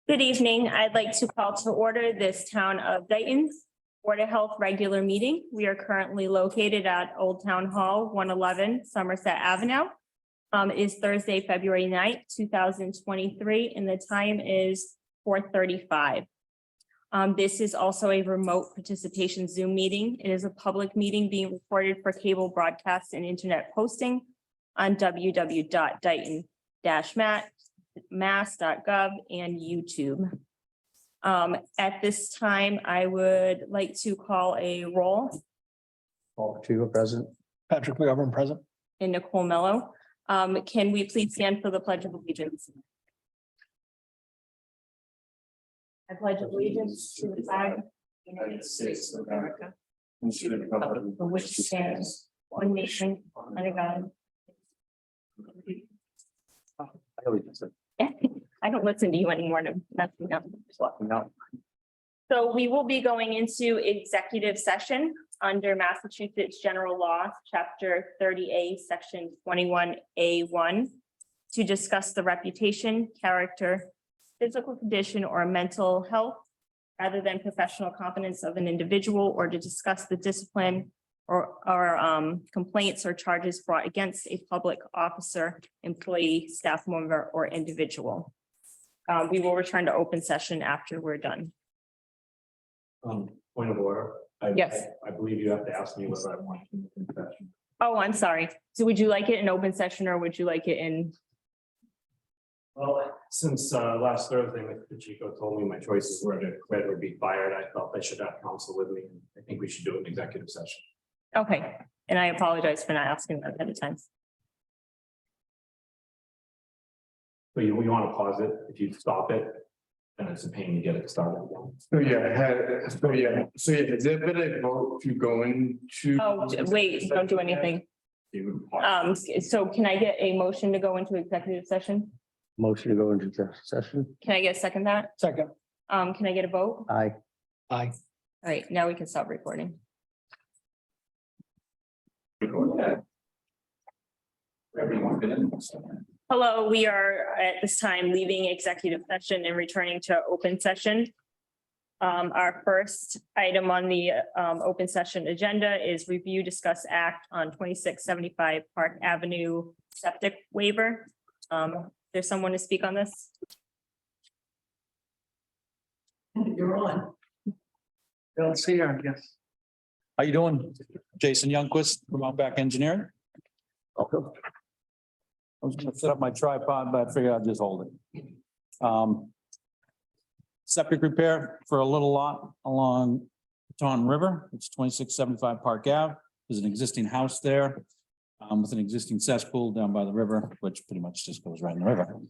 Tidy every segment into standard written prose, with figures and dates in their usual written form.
Good evening. I'd like to call to order this Town of Dayton's Board of Health regular meeting. We are currently located at Old Town Hall, 111 Somerset Avenue. It is Thursday, February 9th, 2023, and the time is 4:35. This is also a remote participation Zoom meeting. It is a public meeting being recorded for cable broadcast and internet posting on www.dayton-mass.gov and YouTube. At this time, I would like to call a roll. Paul Pacheco, present. Patrick McGovern, present. And Nicole Mello. Can we please stand for the Pledge of Allegiance? I pledge allegiance to the flag of the United States of America and to the republic for which it stands, one nation, under God. I don't listen to you anymore. Nothing else. No. So we will be going into executive session under Massachusetts General Law, Chapter 30A, Section 21A1, to discuss the reputation, character, physical condition, or mental health, rather than professional competence of an individual, or to discuss the discipline or complaints or charges brought against a public officer, employee, staff member, or individual. We will return to open session after we're done. Point of order. Yes. I believe you have to ask me whether I want to. Oh, I'm sorry. So would you like it in open session or would you like it in? Well, since last Thursday, Mr. Pacheco told me my choices were to quit or be fired, I felt I should have counsel with me. I think we should do an executive session. Okay, and I apologize for not asking that ahead of time. So you want to pause it? If you stop it, then it's a pain to get it started again. So has there been a vote to go into? Oh, wait, don't do anything. You would pause. So can I get a motion to go into executive session? Motion to go into executive session. Can I get a second that? Second. Can I get a vote? Aye. Aye. All right, now we can stop recording. Everyone been in? Hello, we are at this time leaving executive session and returning to open session. Our first item on the open session agenda is review, discuss, act on 2675 Park Avenue septic waiver. There's someone to speak on this? You're on. Don't see her, I guess. How you doing? Jason Youngquist from Outback Engineering. I was gonna set up my tripod, but I figured I'd just hold it. Septic repair for a little lot along Taunton River. It's 2675 Park Ave. There's an existing house there with an existing cesspool down by the river, which pretty much just goes right in the river.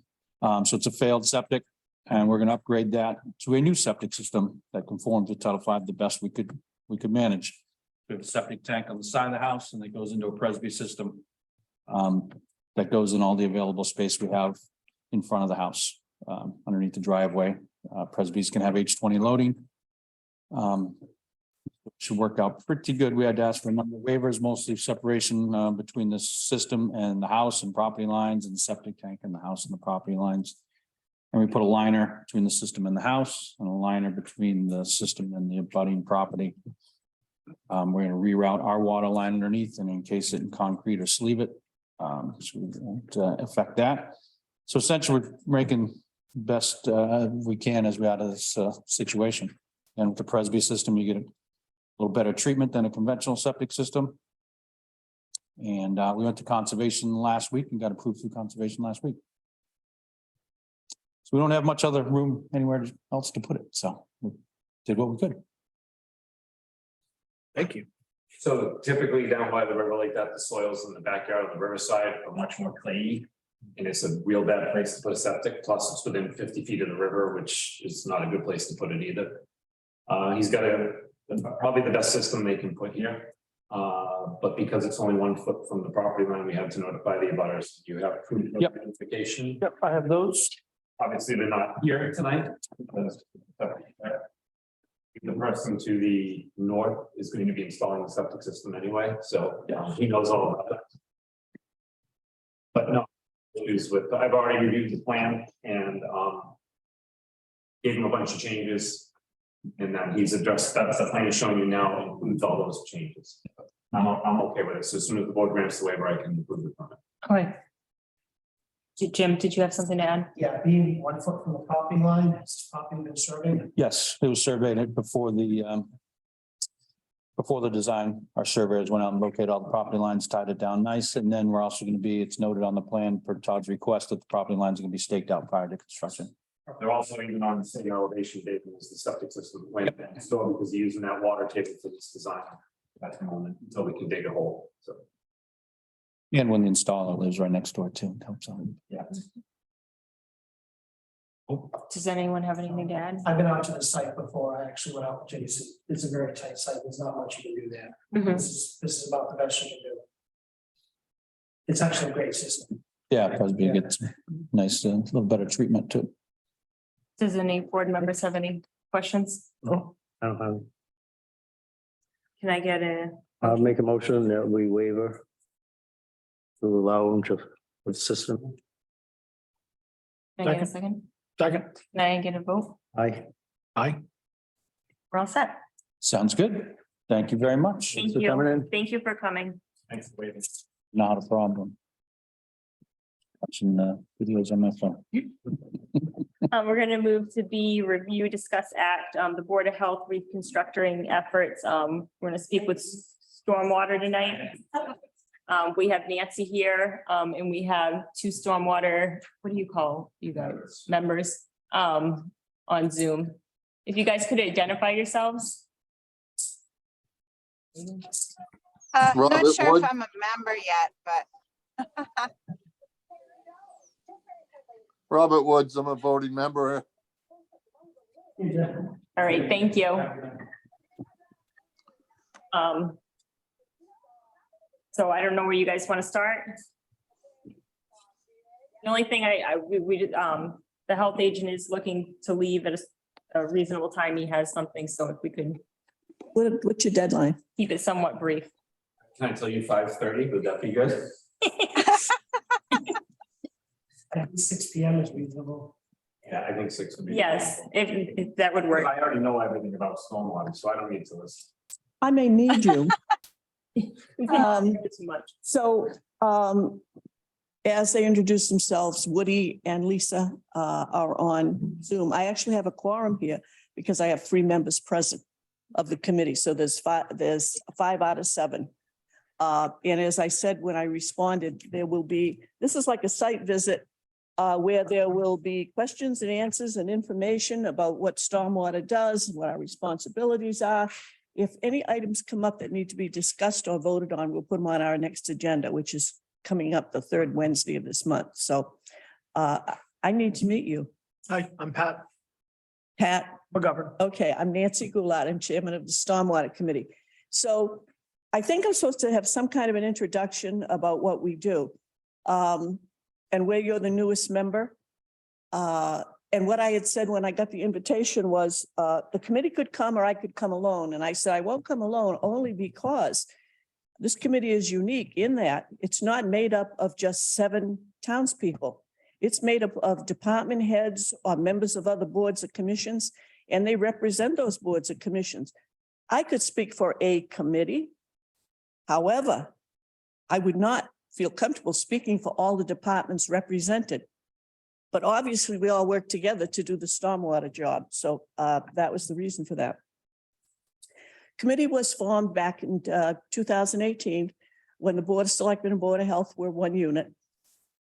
So it's a failed septic, and we're gonna upgrade that to a new septic system that conforms to Title V the best we could manage. We have a septic tank on the side of the house, and it goes into a Presby system that goes in all the available space we have in front of the house, underneath the driveway. Presby's can have H20 loading. Should work out pretty good. We had to ask for a number of waivers, mostly separation between the system and the house and property lines, and the septic tank and the house and the property lines. And we put a liner between the system and the house, and a liner between the system and the abutting property. We're going to reroute our water line underneath and encase it in concrete or sleeve it. So we won't affect that. So essentially, we're making best we can as we out of this situation. And with the Presby system, you get a little better treatment than a conventional septic system. And we went to conservation last week and got approved through conservation last week. So we don't have much other room anywhere else to put it. So we did what we could. Thank you. So typically down by the river like that, the soils in the backyard on the riverside are much more clayey. And it's a real bad place to put a septic, plus it's within 50 feet of the river, which is not a good place to put it either. He's got probably the best system they can put here. But because it's only 1 foot from the property line, we have to notify the abutters. You have proof of Yep. notification. Yep, I have those. Obviously, they're not here tonight. The person to the north is going to be installing the septic system anyway, so he knows all about it. But no issues with, I've already reviewed the plan, and gave him a bunch of changes. And then he's addressed, that's the plan he's showing you now, includes all those changes. I'm okay with it, so as soon as the board grants the waiver, I can approve the permit. Okay. Jim, did you have something to add? Yeah, being 1 foot from the property line, has this property been surveyed? Yes, it was surveyed before the design. Our surveyors went out and located all the property lines, tied it down nice, and then we're also going to be, it's noted on the plan per Todd's request that the property lines are going to be staked out prior to construction. They're also even on the same elevation date as the septic system went so because he's using that water table for this design at the moment until we can dig a hole, so. And when the installer lives right next door too, it helps out. Yeah. Does anyone have anything to add? I've been out to the site before. I actually went out with Jason. It's a very tight site. There's not much you can do there. Mhm. This is about the best you can do. It's actually a great system. Yeah, because we get some nice, little better treatment too. Does any board members have any questions? No, I don't have. Can I get a, I'll make a motion that we waiver. To allow them to, with the system. can I get a second? Second. Can I get a vote? Aye. We're all set. Sounds good. Thank you very much. Thank for coming you. in. Thank you for coming. Thanks for waiting. Not a problem. Watching videos on my phone. We're gonna move to B, review, discuss, act, the Board of Health reconstructing efforts. We're gonna speak with stormwater tonight. We have Nancy here, and we have two stormwater, what do you call you guys, members, on Zoom. If you guys could identify yourselves. Not Robert sure Wood. if I'm a member yet, but Robert Woods, I'm a voting member. All right, thank you. So I don't know where you guys want to start. The only thing the health agent is looking to leave at a reasonable time. He has something, so if we could What's your deadline? keep it somewhat brief. Can I tell you 5:30? Would that be good? 6 PM is reasonable. Yeah, I think 6 would be. Yes, if that would work. I already know everything about stormwater, so I don't need to listen. I may need you. Too much. So, as they introduce themselves, Woody and Lisa are on Zoom. I actually have a quorum here because I have 3 members present of the committee. So there's 5 out of 7. And as I said, when I responded, this is like a site visit where there will be questions and answers and information about what stormwater does, what our responsibilities are. If any items come up that need to be discussed or voted on, we'll put them on our next agenda, which is coming up the 3rd Wednesday of this month. So I need to meet you. Hi, I'm Pat Pat, McGovern. okay, I'm Nancy Goulart. I'm chairman of the Stormwater Committee. So I think I'm supposed to have some kind of an introduction about what we do. And where you're the newest member. And what I had said when I got the invitation was the committee could come or I could come alone. And I said, I won't come alone only because this committee is unique in that it's not made up of just 7 townspeople. It's made up of department heads or members of other boards or commissions, and they represent those boards and commissions. I could speak for a committee. However, I would not feel comfortable speaking for all the departments represented. But obviously, we all work together to do the stormwater job. So that was the reason for that. Committee was formed back in 2018 when the Board of Selectmen and Board of Health were one unit.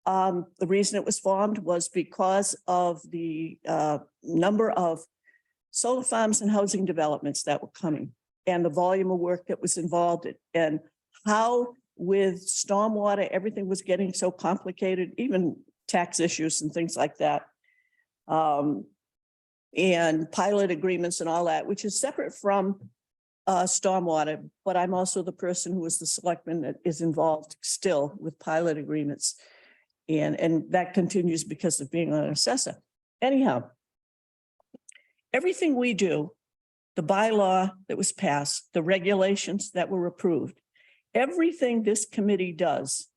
The reason it was formed was because of the number of solar farms and housing developments that were coming and the volume of work that was involved and how with stormwater, everything was getting so complicated, even tax issues and things like that. And pilot agreements and all that, which is separate from stormwater, but I'm also the person who is the selectman that is involved still with pilot agreements. And that continues because of being an assessor. Anyhow, everything we do, the bylaw that was passed, the regulations that were approved, everything this committee does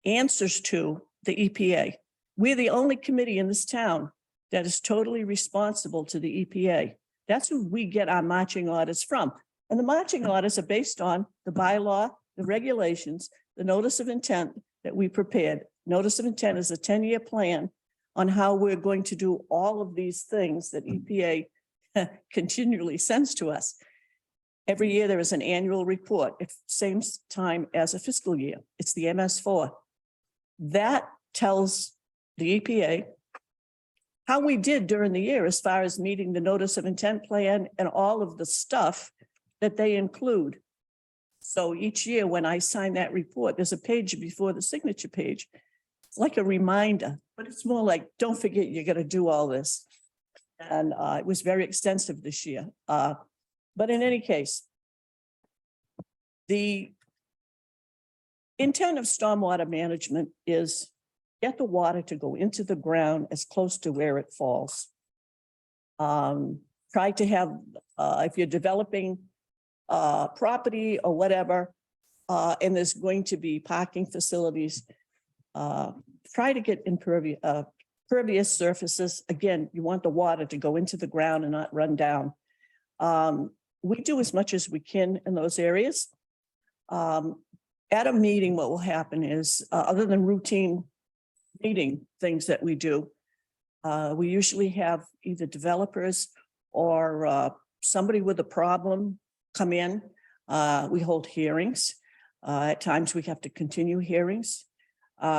answers to the EPA. We're the only committee in this town that is totally responsible to the EPA. That's who we get our marching orders from. And the marching orders are based on the bylaw, the regulations, the notice of intent that we prepared. Notice of intent is a 10-year plan on how we're going to do all of these things that EPA continually sends to us. Every year there is an annual report at the same time as a fiscal year. It's the MS4. That tells the EPA how we did during the year as far as meeting the notice of intent plan and all of the stuff that they include. So each year when I sign that report, there's a page before the signature page. It's like a reminder, but it's more like, don't forget, you're going to do all this. And it was very extensive this year. But in any case, the intent of stormwater management is get the water to go into the ground as close to where it falls. Try to have, if you're developing property or whatever, and there's going to be parking facilities, try to get pervious surfaces. Again, you want the water to go into the ground and not run down. We do as much as we can in those areas. At a meeting, what will happen is, other than routine meeting things that we do, we usually have either developers or somebody with a problem come in. We hold hearings. At times we have to continue hearings.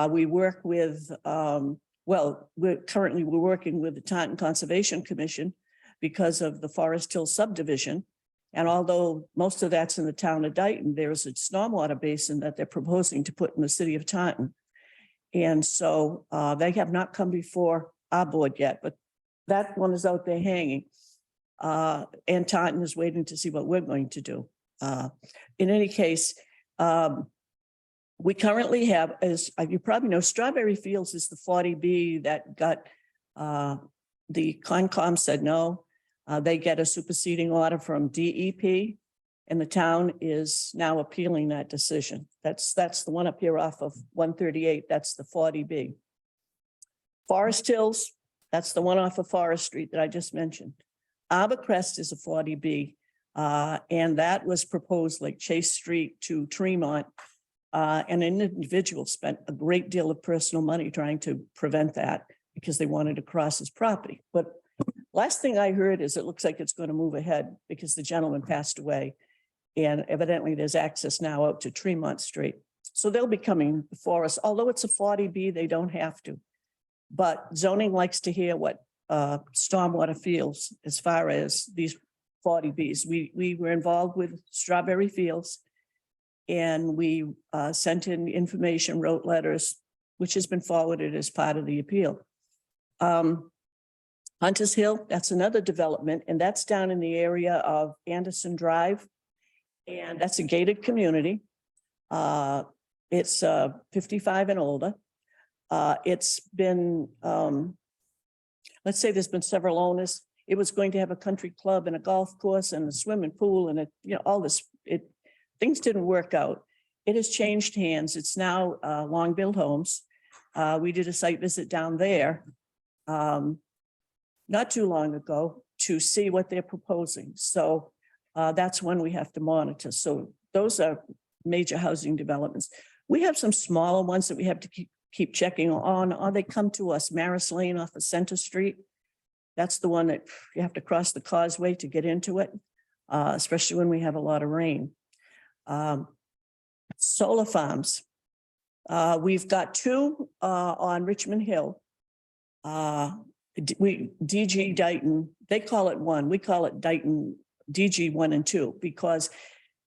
We work with, we're working with the Taunton Conservation Commission because of the Forest Hill subdivision. And although most of that's in the town of Dayton, there is a stormwater basin that they're proposing to put in the city of Taunton. And so they have not come before our board yet, but that one is out there hanging. And Taunton is waiting to see what we're going to do. In any case, we currently have, as you probably know, Strawberry Fields is the 40B that got, the Concom said no. They get a superseding order from DEP, and the town is now appealing that decision. That's the one up here off of 138. That's the 40B. Forest Hills, that's the one off of Forest Street that I just mentioned. Arborcrest is a 40B, and that was proposed like Chase Street to Tremont. And an individual spent a great deal of personal money trying to prevent that because they wanted to cross his property. But last thing I heard is it looks like it's going to move ahead because the gentleman passed away. And evidently there's access now out to Tremont Street. So they'll be coming before us. Although it's a 40B, they don't have to. But zoning likes to hear what stormwater feels as far as these 40Bs. We were involved with Strawberry Fields, and we sent in information, wrote letters, which has been forwarded as part of the appeal. Hunters Hill, that's another development, and that's down in the area of Anderson Drive. And that's a gated community. It's 55 and older. It's been, let's say there's been several owners. It was going to have a country club and a golf course and a swimming pool and all this. Things didn't work out. It has changed hands. It's now Long Build Homes. We did a site visit down there not too long ago to see what they're proposing. So that's one we have to monitor. So those are major housing developments. We have some smaller ones that we have to keep checking on, or they come to us. Maris Lane off of Center Street. That's the one that you have to cross the causeway to get into it, especially when we have a lot of rain. Solar farms. We've got two on Richmond Hill. DG Dayton, they call it one. We call it Dayton DG 1 and 2 because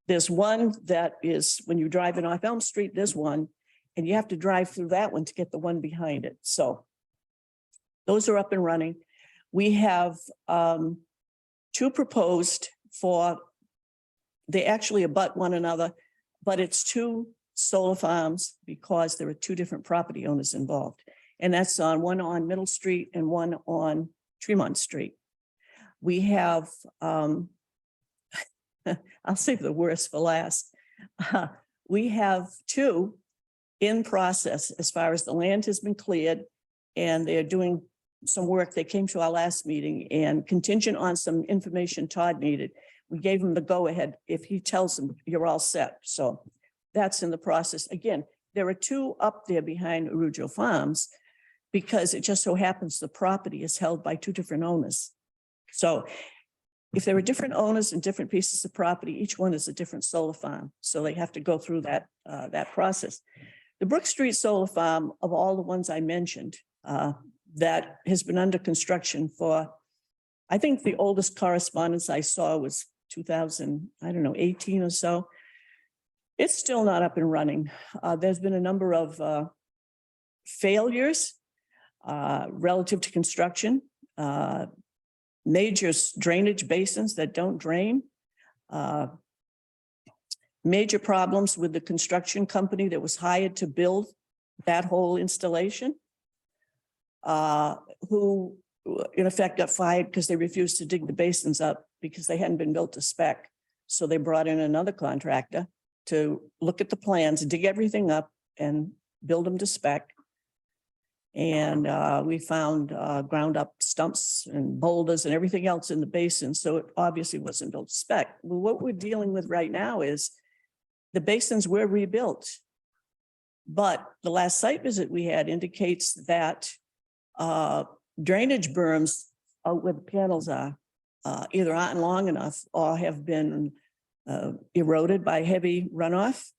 there's one that is when you're driving off Elm Street, there's one, and you have to drive through that one to get the one behind it. So those are up and running. We have two proposed for, they actually abut one another, but it's two solar farms because there are two different property owners involved. And that's one on Middle Street and one on Tremont Street. We have, I'll save the worst for last. We have two in process as far as the land has been cleared and they're doing some work. They came to our last meeting and contingent on some information Todd needed, we gave him the go-ahead if he tells them you're all set. So that's in the process. Again, there are two up there behind Arujo Farms because it just so happens the property is held by two different owners. So if there are different owners and different pieces of property, each one is a different solar farm. So they have to go through that process. The Brook Street Solar Farm, of all the ones I mentioned, that has been under construction for, I think the oldest correspondence I saw was 2018 or so. It's still not up and running. There's been a number of failures relative to construction, major drainage basins that don't drain, major problems with the construction company that was hired to build that whole installation, who in effect got fired because they refused to dig the basins up because they hadn't been built to spec. So they brought in another contractor to look at the plans, dig everything up and build them to spec. And we found ground up stumps and boulders and everything else in the basin. So it obviously wasn't built to spec. Well, what we're dealing with right now is the basins were rebuilt. But the last site visit we had indicates that drainage berms out where the panels are either aren't long enough or have been eroded by heavy runoff.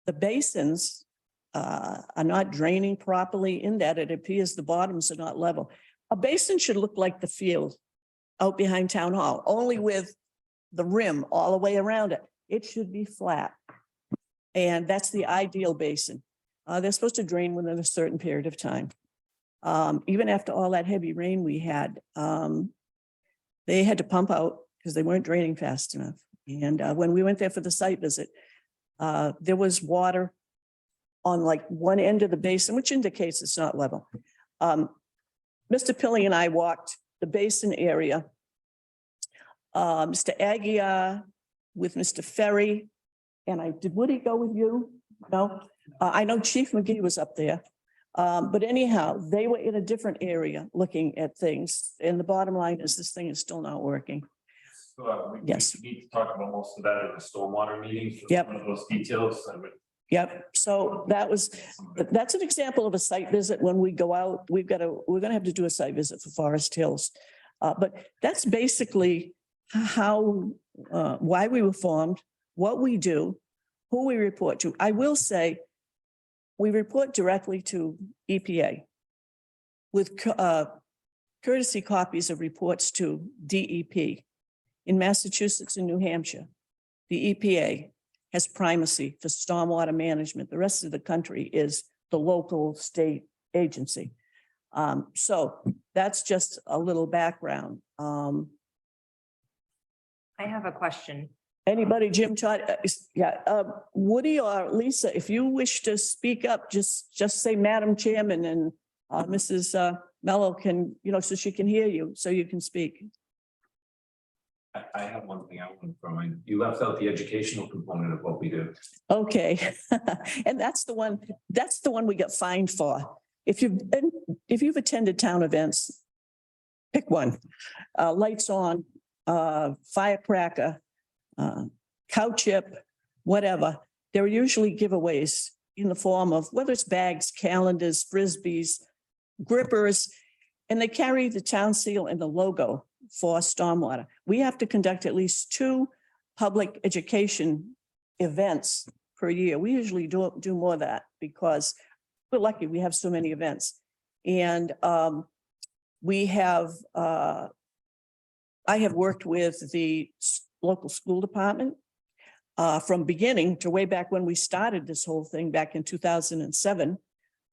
The basins are not draining properly in that it appears the bottoms are not level. A basin should look like the field out behind Town Hall, only with the rim all the way around it. It should be flat. And that's the ideal basin. They're supposed to drain within a certain period of time. Even after all that heavy rain we had, they had to pump out because they weren't draining fast enough. And when we went there for the site visit, there was water on like one end of the basin, which indicates it's not level. Mr. Pilley and I walked the basin area. Mr. Aguirre with Mr. Ferry, and did Woody go with you? No, I know Chief McGee was up there. But anyhow, they were in a different area looking at things. And the bottom line is this thing is still not working. So, Yes. we need to talk about most of that in the stormwater meeting. So Yep. some of those details, I would. Yep. So that's an example of a site visit. When we go out, we're gonna have to do a site visit for Forest Hills. But that's basically how, why we were formed, what we do, who we report to. I will say, we report directly to EPA with courtesy copies of reports to DEP. In Massachusetts and New Hampshire, the EPA has primacy for stormwater management. The rest of the country is the local state agency. So that's just a little background. I have a question. Anybody, Jim, Todd, Woody or Lisa, if you wish to speak up, just say Madam Chairman, and Mrs. Mello can, so she can hear you, so you can speak. I have one thing I want to throw in. You left out the educational component of what we do. Okay, and that's the one we got fined for. If you've attended town events, pick one. Lights on, firecracker, cow chip, whatever. There are usually giveaways in the form of whether it's bags, calendars, frisbees, grippers, and they carry the town seal and the logo for stormwater. We have to conduct at least 2 public education events per year. We usually do more of that because we're lucky we have so many events. And we have, I have worked with the local school department from beginning to way back when we started this whole thing back in 2007.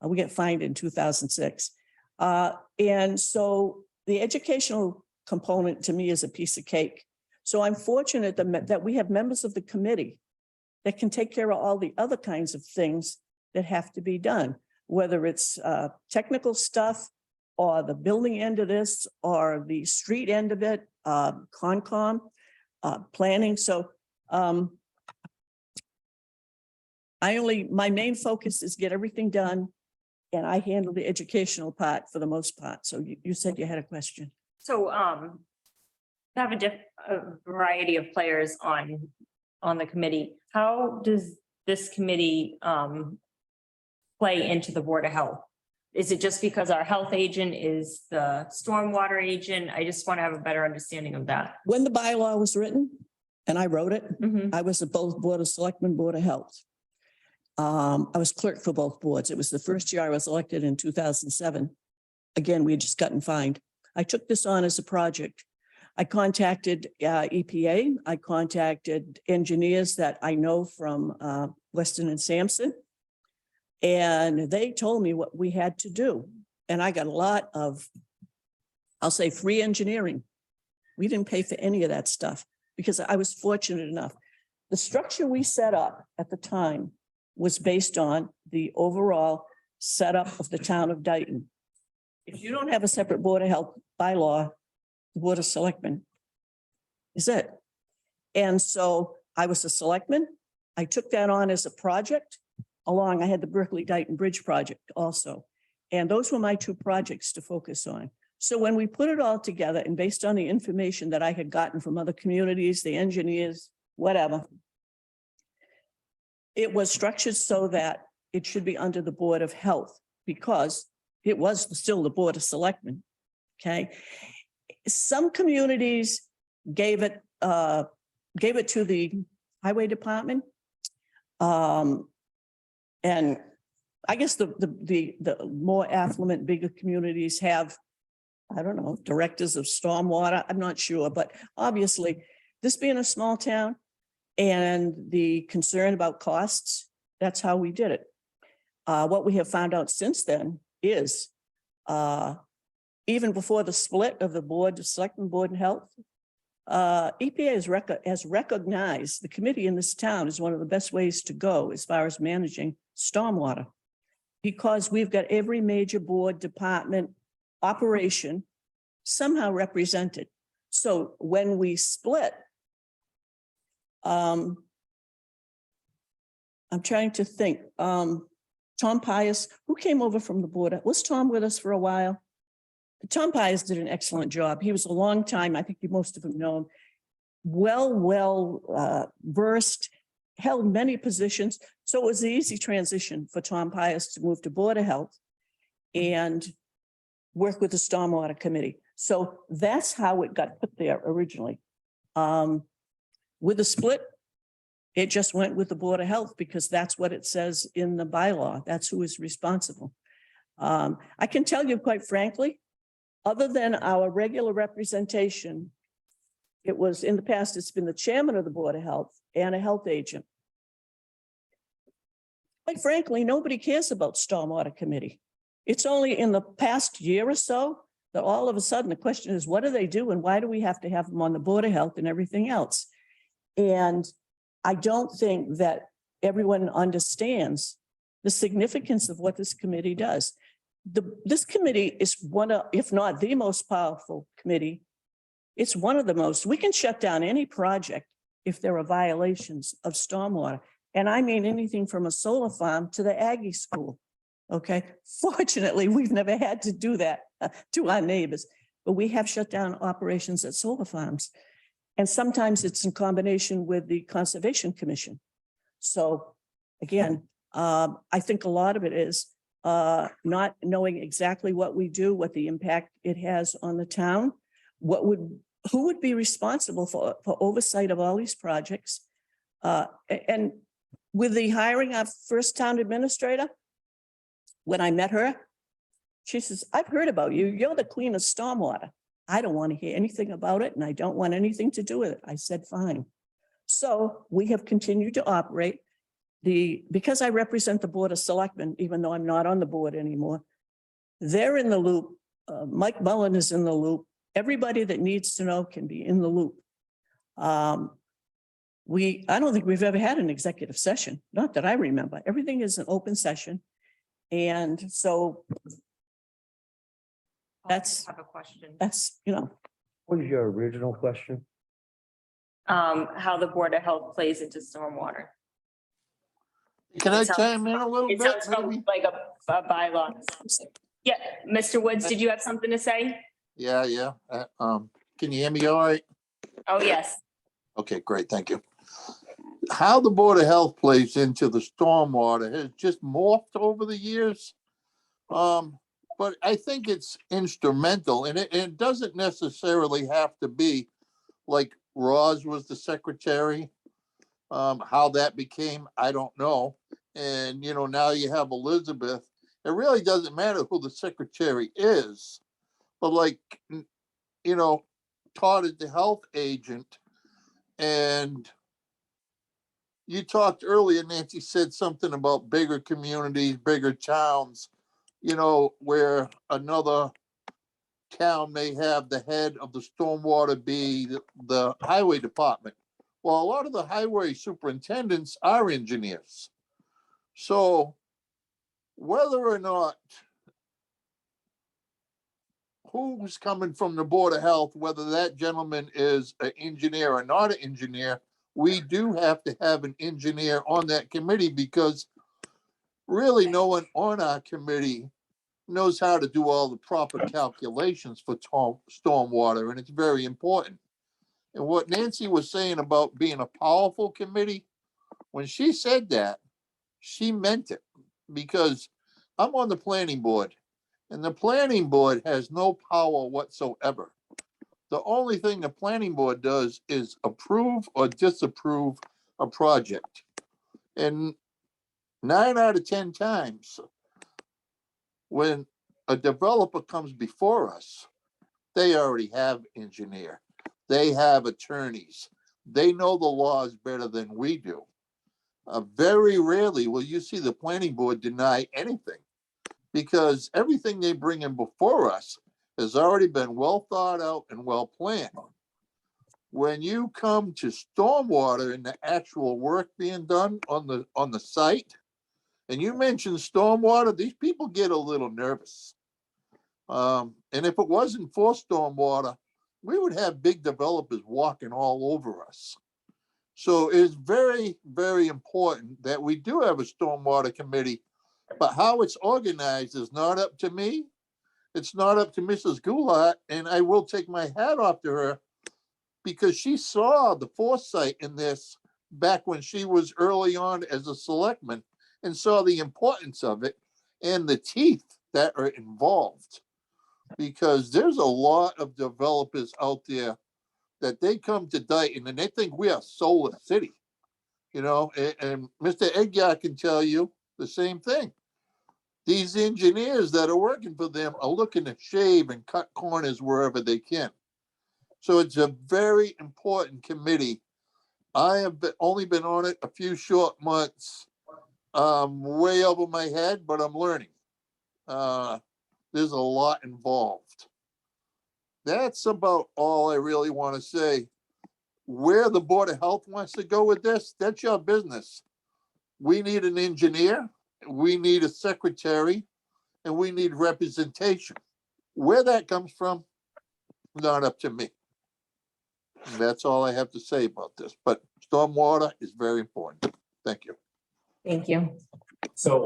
We get fined in 2006. And so the educational component to me is a piece of cake. So I'm fortunate that we have members of the committee that can take care of all the other kinds of things that have to be done, whether it's technical stuff or the building end of this or the street end of it, Concom, planning. So my main focus is get everything done and I handle the educational part for the most part. So you said you had a question. So, have a variety of players on the committee. How does this committee, play into the Board of Health? Is it just because our health agent is the stormwater agent? I just want to have a better understanding of that. When the bylaw was written, and I wrote it, Mhm. I was at both Board of Selectmen, Board of Health. I was clerk for both boards. It was the first year I was elected in 2007. Again, we had just gotten fined. I took this on as a project. I contacted EPA. I contacted engineers that I know from Weston and Sampson. And they told me what we had to do. And I got a lot of, I'll say, free engineering. We didn't pay for any of that stuff because I was fortunate enough. The structure we set up at the time was based on the overall setup of the town of Dayton. If you don't have a separate Board of Health bylaw, the Board of Selectmen is it. And so I was a selectman. I took that on as a project along. I had the Berkeley Dayton Bridge project also. And those were my two projects to focus on. So when we put it all together and based on the information that I had gotten from other communities, the engineers, whatever, it was structured so that it should be under the Board of Health because it was still the Board of Selectmen. Okay. Some communities gave it to the Highway Department. And I guess the more affluent, bigger communities have, I don't know, directors of stormwater. I'm not sure, but obviously this being a small town and the concern about costs, that's how we did it. What we have found out since then is even before the split of the Board of Selectmen, Board of Health, EPA has recognized the committee in this town is one of the best ways to go as far as managing stormwater. Because we've got every major board, department, operation somehow represented. So when we split, I'm trying to think, Tom Pius, who came over from the board? Was Tom with us for a while? Tom Pius did an excellent job. He was a long time, I think you most of them know him, well versed, held many positions. So it was an easy transition for Tom Pius to move to Board of Health and work with the Stormwater Committee. So that's how it got put there originally. With the split, it just went with the Board of Health because that's what it says in the bylaw. That's who is responsible. I can tell you quite frankly, other than our regular representation, it was in the past, it's been the chairman of the Board of Health and a health agent. Quite frankly, nobody cares about Stormwater Committee. It's only in the past year or so that all of a sudden the question is, what do they do and why do we have to have them on the Board of Health and everything else? And I don't think that everyone understands the significance of what this committee does. This committee is one of, if not the most powerful committee, it's one of the most. We can shut down any project if there are violations of stormwater. And I mean anything from a solar farm to the Aggie school. Okay. Fortunately, we've never had to do that to our neighbors, but we have shut down operations at solar farms. And sometimes it's in combination with the Conservation Commission. So again, I think a lot of it is not knowing exactly what we do, what the impact it has on the town, who would be responsible for oversight of all these projects. And with the hiring of first town administrator, when I met her, she says, I've heard about you. You're the queen of stormwater. I don't want to hear anything about it and I don't want anything to do with it. I said, fine. So we have continued to operate because I represent the Board of Selectmen, even though I'm not on the board anymore, they're in the loop. Mike Mullen is in the loop. Everybody that needs to know can be in the loop. I don't think we've ever had an executive session, not that I remember. Everything is an open session. And so I have a question. that's, you know, What was your original question? How the Board of Health plays into stormwater. Can I It sounds- chime in a little It bit, sounds maybe? like a bylaw. Yeah, Mr. Woods, did you have something to say? Yeah. Can you hear me all right? Oh, yes. Okay, great, thank you. How the Board of Health plays into the stormwater has just morphed over the years. But I think it's instrumental, and it doesn't necessarily have to be like Roz was the secretary. How that became, I don't know. And, now you have Elizabeth. It really doesn't matter who the secretary is. But like, Todd is the health agent. And you talked earlier, Nancy said something about bigger communities, bigger towns, where another town may have the head of the stormwater be the highway department. Well, a lot of the highway superintendents are engineers. So whether or not who's coming from the Board of Health, whether that gentleman is an engineer or not an engineer, we do have to have an engineer on that committee, because really no one on our committee knows how to do all the proper calculations for stormwater, and it's very important. And what Nancy was saying about being a powerful committee, when she said that, she meant it, because I'm on the planning board, and the planning board has no power whatsoever. The only thing the planning board does is approve or disapprove a project. And 9 out of 10 times, when a developer comes before us, they already have engineer, they have attorneys, they know the laws better than we do. Very rarely will you see the planning board deny anything, because everything they bring in before us has already been well thought out and well planned. When you come to stormwater and the actual work being done on the site, and you mention stormwater, these people get a little nervous. And if it wasn't for stormwater, we would have big developers walking all over us. So it's very, very important that we do have a stormwater committee, but how it's organized is not up to me. It's not up to Mrs. Goulart, and I will take my hat off to her, because she saw the foresight in this back when she was early on as a selectman, and saw the importance of it and the teeth that are involved. Because there's a lot of developers out there that they come to Dayton and they think we are Solar City, and Mr. Edgar can tell you the same thing. These engineers that are working for them are looking to shave and cut corners wherever they can. So it's a very important committee. I have only been on it a few short months. Way over my head, but I'm learning. There's a lot involved. That's about all I really want to say. Where the Board of Health wants to go with this, that's your business. We need an engineer, we need a secretary, and we need representation. Where that comes from, not up to me. That's all I have to say about this, but stormwater is very important. Thank you. Thank you. So,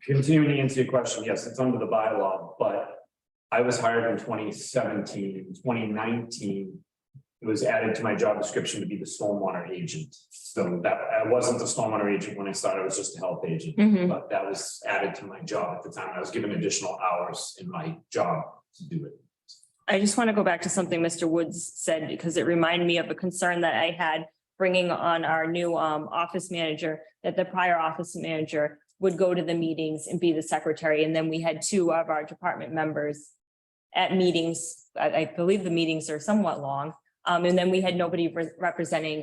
continuing to answer your question, yes, it's under the bylaw, but I was hired in 2017. In 2019, it was added to my job description to be the stormwater agent. So that I wasn't the stormwater agent when I started, I was just a health agent, Mhm. but that was added to my job at the time. I was given additional hours in my job to do it. I just want to go back to something Mr. Woods said, because it reminded me of a concern that I had bringing on our new office manager, that the prior office manager would go to the meetings and be the secretary. And then we had 2 of our department members at meetings. I believe the meetings are somewhat long. And then we had nobody representing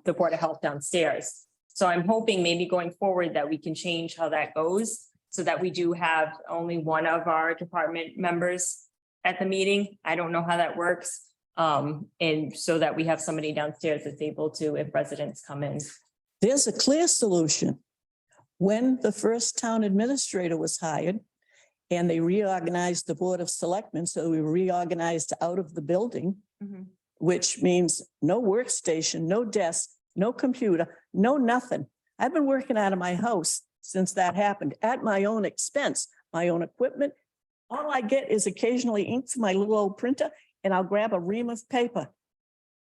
the Board of Health downstairs. So I'm hoping maybe going forward that we can change how that goes, so that we do have only one of our department members at the meeting. I don't know how that works. And so that we have somebody downstairs that's able to, if residents come in. There's a clear solution. When the first town administrator was hired and they reorganized the Board of Selectmen, so we reorganized out of the building, which means no workstation, no desk, no computer, no nothing. I've been working out of my house since that happened, at my own expense, my own equipment. All I get is occasionally ink for my little old printer, and I'll grab a ream of paper.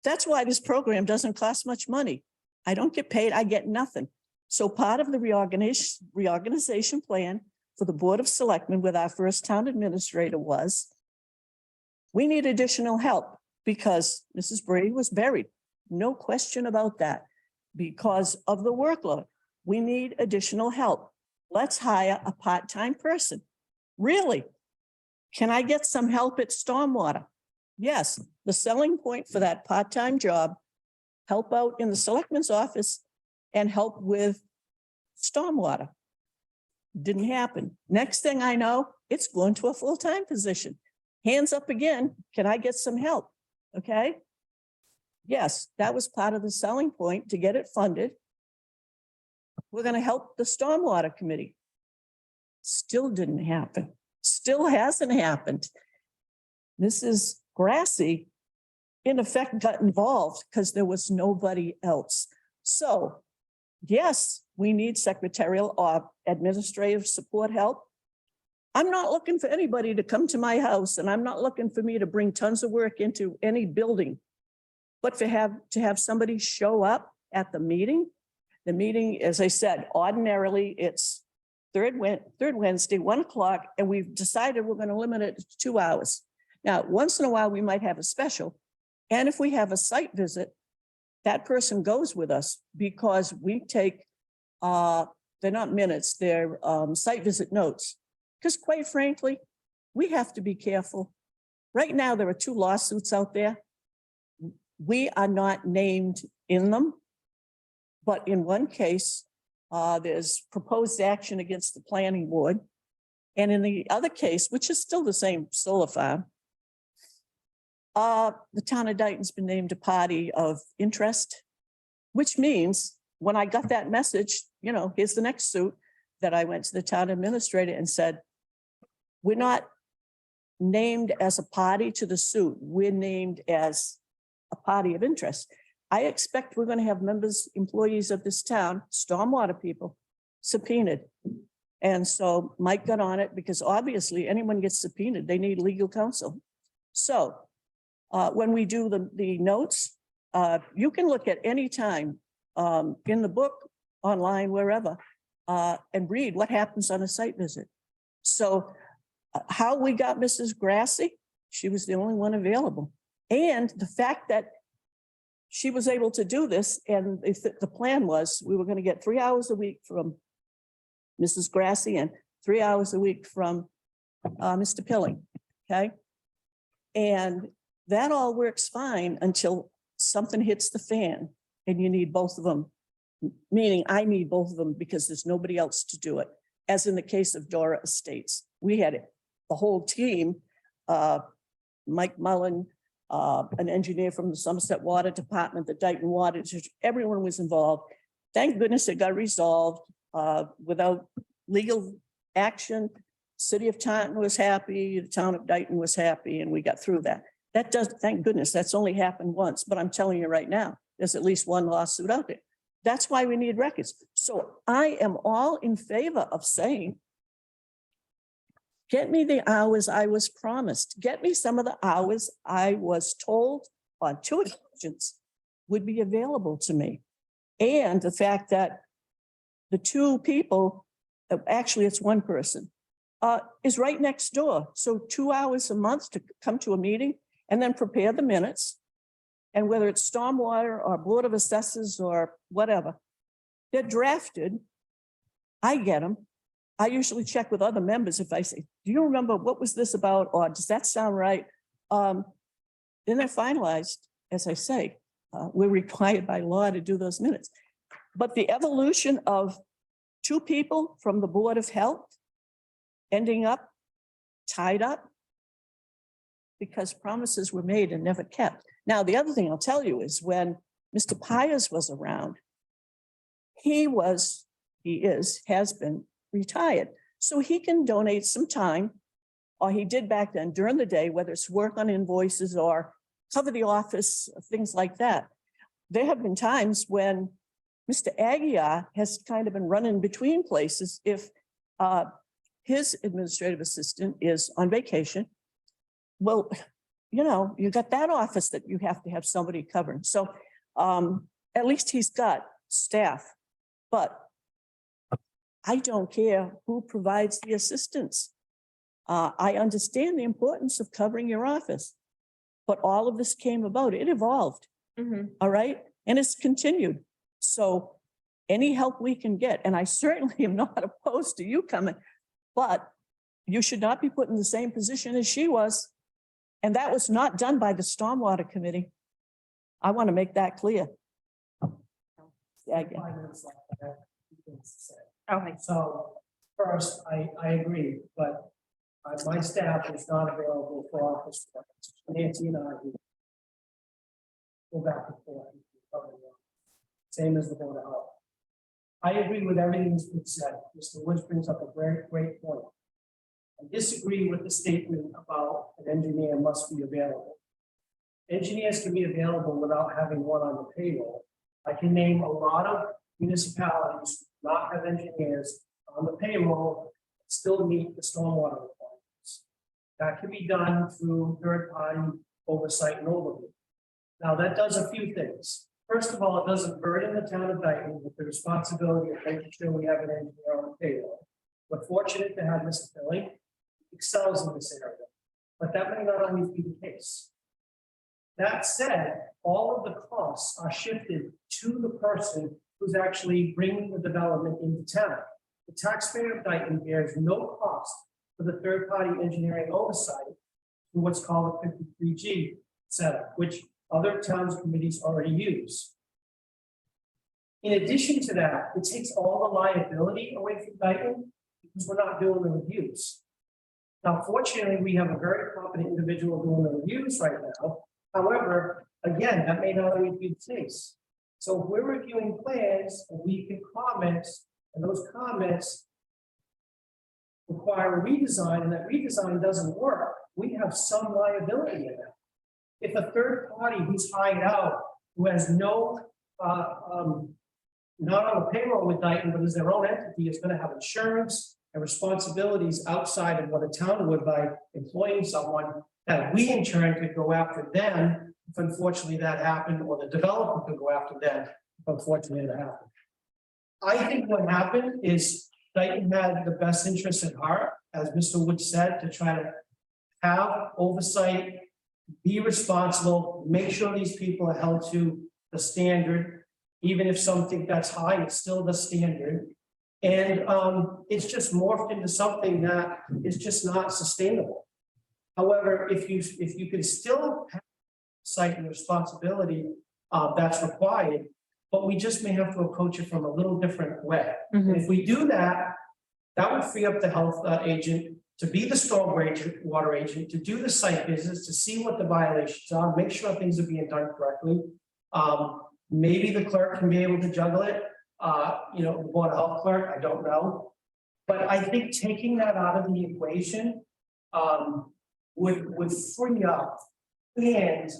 That's why this program doesn't cost much money. I don't get paid, I get nothing. So part of the reorganization plan for the Board of Selectmen with our first town administrator was, we need additional help because Mrs. Brady was buried. No question about that. Because of the workload, we need additional help. Let's hire a part-time person. Really? Can I get some help at Stormwater? Yes, the selling point for that part-time job, help out in the selectman's office and help with Stormwater. Didn't happen. Next thing I know, it's going to a full-time position. Hands up again, can I get some help? Okay. Yes, that was part of the selling point to get it funded. We're going to help the Stormwater Committee. Still didn't happen. Still hasn't happened. Mrs. Grassy, in effect, got involved because there was nobody else. So, yes, we need secretarial or administrative support help. I'm not looking for anybody to come to my house, and I'm not looking for me to bring tons of work into any building. But to have somebody show up at the meeting, as I said, ordinarily it's third Wednesday, 1 o'clock, and we've decided we're going to limit it to 2 hours. Now, once in a while, we might have a special. And if we have a site visit, that person goes with us because we take, they're not minutes, they're site visit notes. Because quite frankly, we have to be careful. Right now, there are 2 lawsuits out there. We are not named in them. But in one case, there's proposed action against the planning board. And in the other case, which is still the same solar farm, the town of Dayton's been named a party of interest, which means when I got that message, you know, here's the next suit, that I went to the town administrator and said, we're not named as a party to the suit. We're named as a party of interest. I expect we're going to have members, employees of this town, stormwater people, subpoenaed. And so Mike got on it because obviously anyone gets subpoenaed, they need legal counsel. So when we do the notes, you can look at any time in the book, online, wherever, and read what happens on a site visit. So how we got Mrs. Grassy, she was the only one available. And the fact that she was able to do this, and the plan was we were going to get 3 hours a week from Mrs. Grassy and 3 hours a week from Mr. Pilling, okay? And that all works fine until something hits the fan and you need both of them, meaning I need both of them because there's nobody else to do it. As in the case of Dora Estates, we had the whole team, Mike Mullen, an engineer from the Somerset Water Department, the Dayton Water District, everyone was involved. Thank goodness it got resolved without legal action. City of Taunton was happy, the town of Dayton was happy, and we got through that. That does, thank goodness, that's only happened once, but I'm telling you right now, there's at least one lawsuit out there. That's why we need records. So I am all in favor of saying, get me the hours I was promised. Get me some of the hours I was told on 2 occasions would be available to me. And the fact that the 2 people, actually it's 1 person, is right next door. So 2 hours a month to come to a meeting and then prepare the minutes. And whether it's Stormwater or Board of Assessors or whatever, they're drafted. I get them. I usually check with other members if I say, do you remember what was this about? Or does that sound right? Then they're finalized, as I say. We're required by law to do those minutes. But the evolution of 2 people from the Board of Health ending up tied up because promises were made and never kept. Now, the other thing I'll tell you is when Mr. Pyers was around, has been retired. So he can donate some time, or he did back then during the day, whether it's work on invoices or cover the office, things like that. There have been times when Mr. Aguirre has kind of been running between places if his administrative assistant is on vacation. Well, you know, you got that office that you have to have somebody covering. So at least he's got staff, but I don't care who provides the assistance. I understand the importance of covering your office, but all of this came about, it evolved, all right? And it's continued. So any help we can get, and I certainly am not opposed to you coming, but you should not be put in the same position as she was. And that was not done by the Stormwater Committee. I want to make that clear. Yeah, 5 minutes left. I have 2 things to say. Okay. So first, I agree, but my staff is not available for office. work. Nancy and I go back and forth. Same as the Board of Health. I agree with everything that's been said. Mr. Woods brings up a great point. I disagree with the statement about an engineer must be available. Engineers can be available without having one on the payroll. I can name a lot of municipalities who do not have engineers on the payroll, still meet the stormwater requirements. That can be done through third-party oversight and overview. Now, that does a few things. First of all, it doesn't burden the town of Dayton with the responsibility of making sure we have an engineer on the payroll. We're fortunate to have Mr. Billy, excels in this area, but that may not always be the case. That said, all of the costs are shifted to the person who's actually bringing the development into town. The taxpayer of Dayton bears no cost for the third-party engineering oversight for what's called a 53G setup, which other towns committees already use. In addition to that, it takes all the liability away from Dayton because we're not doing the reviews. Now, fortunately, we have a very competent individual doing the reviews right now. However, again, that may not always be the case. So if we're reviewing plans and we can comment, and those comments require a redesign, and that redesign doesn't work, we have some liability in that. If a third party who's hired out, who has no, not on the payroll with Dayton, but is their own entity, is going to have insurance and responsibilities outside of what a town would by employing someone, that we in turn could go after them if unfortunately that happened, or the developer could go after them if unfortunately that happened. I think what happened is Dayton had the best interest at heart, as Mr. Wood said, to try to have oversight, be responsible, make sure these people are held to the standard. Even if some think that's high, it's still the standard. And it's just morphed into something that is just not sustainable. However, if you can still have sight and responsibility, that's required, but we just may have to approach it from a little different way. And if we do that, that would free up the health agent to be the stormwater agent, to do the site visits, to see what the violations are, make sure things are being done correctly. Maybe the clerk can be able to juggle it. The Board of Health clerk, I don't know. But I think taking that out of the equation would free up and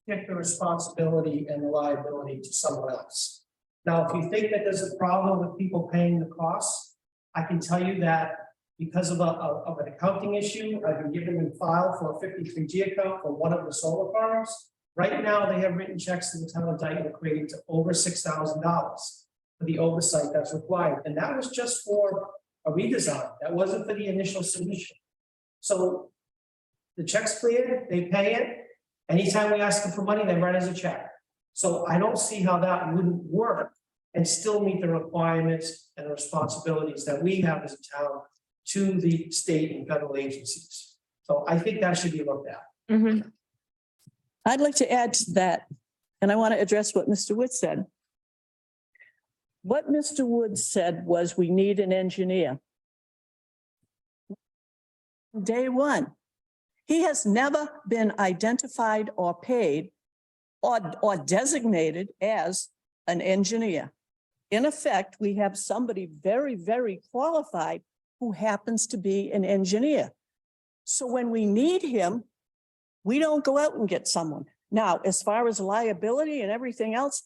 get the responsibility and the liability to someone else. Now, if you think that there's a problem with people paying the costs, I can tell you that because of an accounting issue, I've been given a file for a 53G account for one of the solar farms. Right now, they have written checks to the town of Dayton equating to over $6,000 for the oversight that's required. And that was just for a redesign. That wasn't for the initial solution. So the check's cleared, they pay it. Anytime we ask them for money, they write us a check. So I don't see how that wouldn't work and still meet the requirements and the responsibilities that we have as a town to the state and federal agencies. So I think that should be looked at. I'd like to add to that, and I want to address what Mr. Wood said. What Mr. Wood said was we need an engineer. Day one, he has never been identified or paid or designated as an engineer. In effect, we have somebody very, very qualified who happens to be an engineer. So when we need him, we don't go out and get someone. Now, as far as liability and everything else,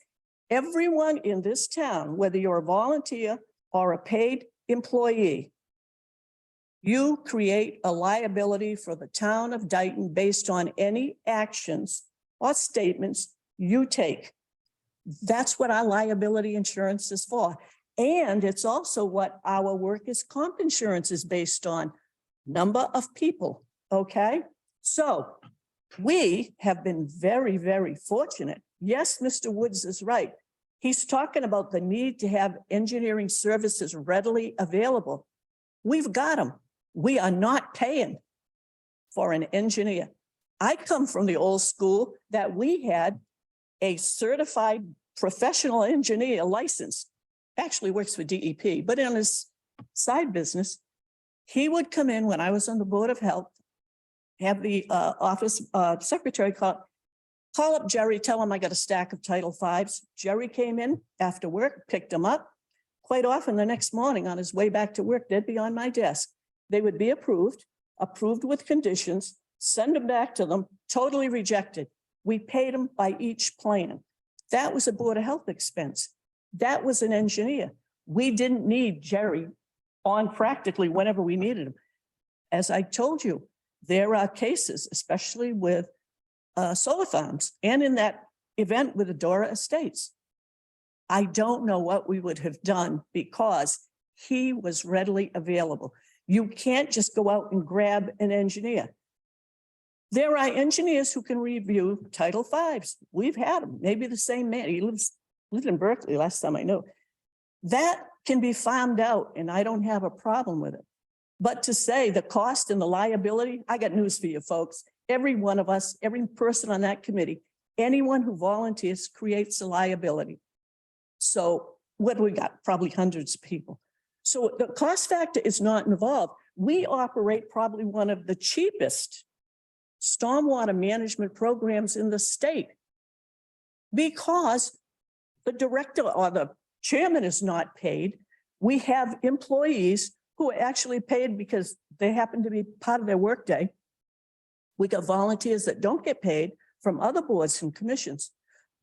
Everyone in this town, whether you're a volunteer or a paid employee, you create a liability for the town of Dayton based on any actions or statements you take. That's what our liability insurance is for. And it's also what our workers' comp insurance is based on, number of people, okay? So we have been very, very fortunate. Yes, Mr. Woods is right. He's talking about the need to have engineering services readily available. We've got them. We are not paying for an engineer. I come from the old school that we had a certified professional engineer license, actually works for DEP, but in his side business, he would come in when I was on the Board of Health, have the office secretary call up Jerry, tell him I got a stack of Title V's. Jerry came in after work, picked him up. Quite often the next morning on his way back to work, they'd be on my desk. They would be approved with conditions, send them back to them, totally rejected. We paid them by each plan. That was a Board of Health expense. That was an engineer. We didn't need Jerry on practically whenever we needed him. As I told you, there are cases, especially with solar farms and in that event with Adora Estates. I don't know what we would have done because he was readily available. You can't just go out and grab an engineer. There are engineers who can review Title V's. We've had them, maybe the same man. He lived in Berkeley last time I knew. That can be farmed out and I don't have a problem with it. But to say the cost and the liability, I got news for you folks. Every one of us, every person on that committee, anyone who volunteers creates a liability. So what do we got? Probably hundreds of people. So the cost factor is not involved. We operate probably one of the cheapest stormwater management programs in the state because the director or the chairman is not paid. We have employees who are actually paid because they happen to be part of their workday. We got volunteers that don't get paid from other boards and commissions.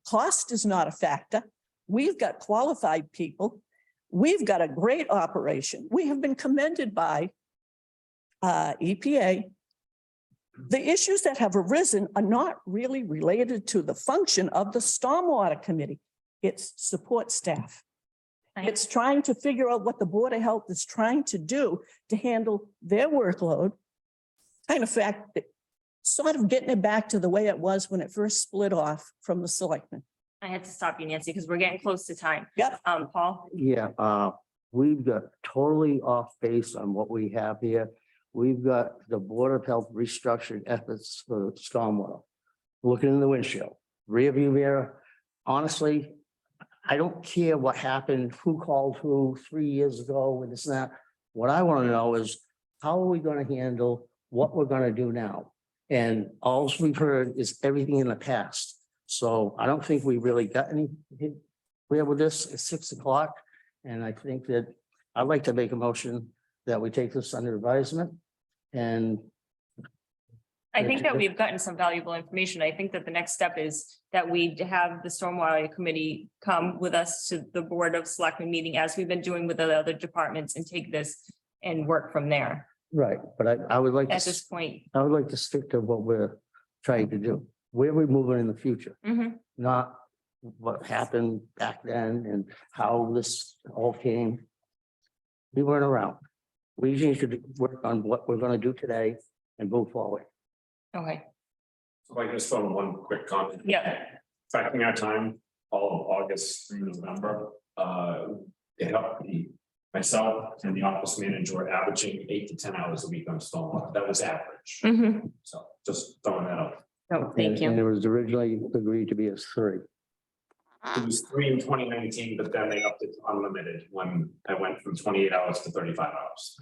Cost is not a factor. We've got qualified people. We've got a great operation. We have been commended by EPA. The issues that have arisen are not really related to the function of the Stormwater Committee. It's support staff. It's trying to figure out what the Board of Health is trying to do to handle their workload. Kind of fact, sort of getting it back to the way it was when it first split off from the selectmen. I had to stop you, Nancy, because we're getting close to time. Yep. Paul? Yeah, we've got totally off base on what we have here. We've got the Board of Health restructured efforts for stormwater. Looking in the windshield, rear view mirror. Honestly, I don't care what happened, who called who 3 years ago and this and that. What I want to know is how are we going to handle what we're going to do now? And all we've heard is everything in the past. So I don't think we really got any where with this. It's 6 o'clock. And I think that I'd like to make a motion that we take this under advisement. And I think that we've gotten some valuable information. I think that the next step is that we have the Stormwater Committee come with us to the Board of Selectmen meeting, as we've been doing with the other departments, and take this and work from there. right, but I would like At to, this point. I would like to stick to what we're trying to do. Where we're moving in the future, Mhm. not what happened back then and how this all came. We weren't around. We need to work on what we're gonna do today and move forward. Okay, So if I can just throw in one quick comment. yeah, Tracking our time, all of August through November, it helped me. Myself and the office manager were averaging 8 to 10 hours a week on stormwater. That was average. Mhm. So just throwing that out. No, thank And you. it was originally agreed to be as 3. It was 3 in 2019, but then they upped it to unlimited when I went from 28 hours to 35 hours.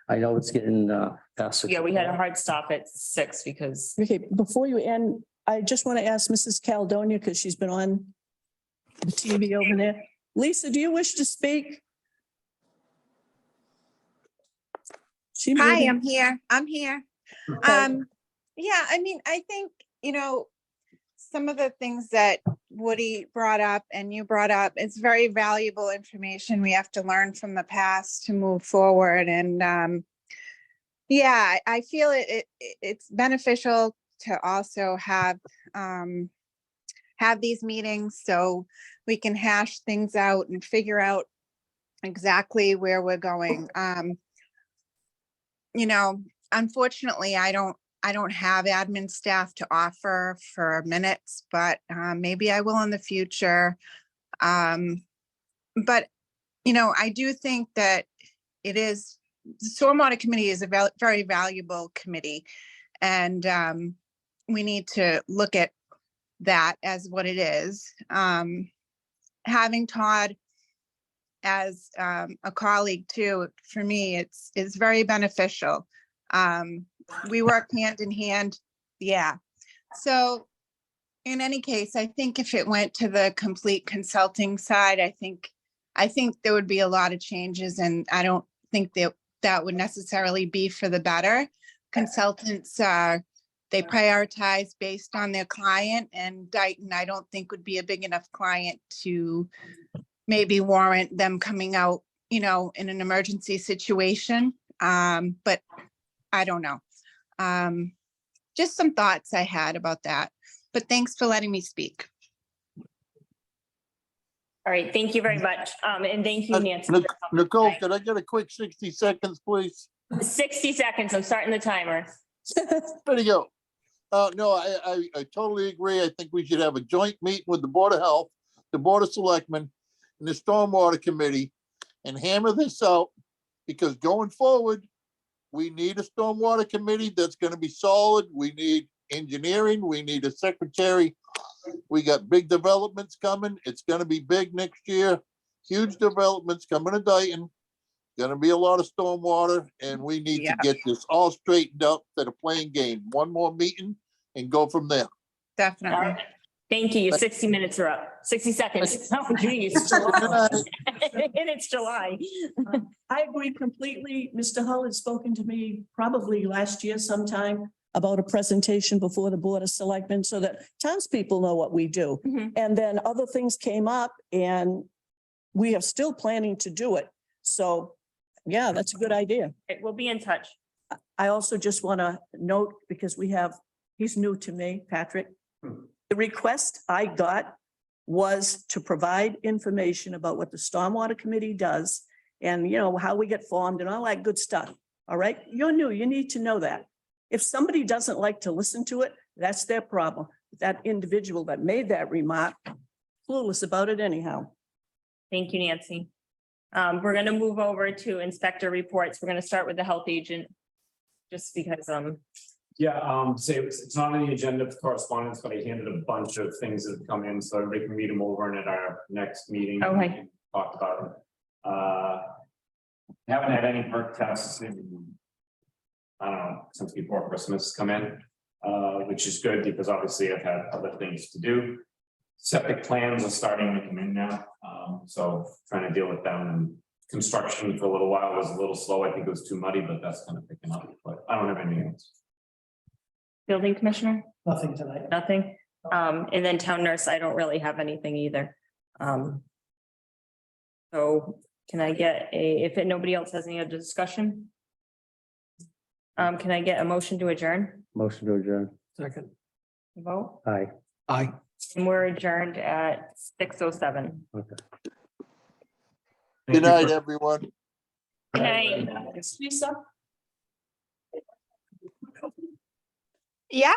I know it's getting past. 6 Yeah, we had a o'clock. hard stop at 6 because Okay, before you end, I just want to ask Mrs. Caledonia, because she's been on the TV over there. Lisa, do you wish to speak? She Hi, muted. I'm here. I'm here. Okay. Yeah, I mean, I think, some of the things that Woody brought up and you brought up. It's very valuable information. We have to learn from the past to move forward. And yeah, I feel it's beneficial to also have these meetings so we can hash things out and figure out exactly where we're going. You know, unfortunately, I don't have admin staff to offer for minutes, but maybe I will in the future. But, you know, I do think that the Stormwater Committee is a very valuable committee. And we need to look at that as what it is. Having Todd as a colleague too, for me, it's very beneficial. We work hand in hand. Yeah. So in any case, I think if it went to the complete consulting side, I think there would be a lot of changes, and I don't think that would necessarily be for the better. Consultants they prioritize based on their client, and Dayton, I don't think would be a big enough client to maybe warrant them coming out, you know, in an emergency situation. But I don't know. Just some thoughts I had about that, but thanks for letting me speak. All right, thank you very much. And thank you, Nancy. for coming Nicole, tonight. could I get a quick 60 seconds, please? 60 seconds, I'm starting the timer. There you go. No, I totally agree. I think we should have a joint meeting with the Board of Health, the Board of Selectmen, and the Stormwater Committee, and hammer this out, because going forward, we need a Stormwater Committee that's gonna be solid. We need engineering, we need a secretary. We got big developments coming. It's gonna be big next year. Huge developments coming to Dayton. Gonna be a lot of stormwater, and we need to Yeah. get this all straightened up to the playing game. One more meeting and go from there. All Definitely. right. Thank you. Your 60 minutes are up. 60 seconds. Oh, geez. And it's July. I agree completely. Mr. Hull had spoken to me probably last year sometime about a presentation before the Board of Selectmen so that townspeople know what we do. Mhm. And then other things came up and we are still planning to do it. So, yeah, that's a good idea. We'll be in touch. I also just want to note, because he's new to me, Patrick. The request I got was to provide information about what the Stormwater Committee does and, you know, how we get formed and all that good stuff. All right, you're new, you need to know that. If somebody doesn't like to listen to it, that's their problem. That individual that made that remark, clueless about it anyhow. Thank you, Nancy. We're gonna move over to inspector reports. We're gonna start with the health agent. Just because, Yeah, so it's not on the agenda for correspondence, but I handed a bunch of things that have come in, so everybody can read them over and at our next meeting. Okay. Talk about it. Haven't had any perk tests in, I don't know, since before Christmas come in, which is good because obviously I've had other things to do. Septic plans are starting to come in now, so trying to deal with them, and construction for a little while was a little slow. I think it was too muddy, but that's kind of picking up, but I don't have anything else. building commissioner, Nothing tonight. nothing. And then town nurse, I don't really have anything either. So can I get if nobody else has any other discussion? Can I get a motion to adjourn? Motion to adjourn. Second. Vote, Aye. Aye. and we're adjourned at 6:07. Good night, everyone. Good night. Lisa? Yeah.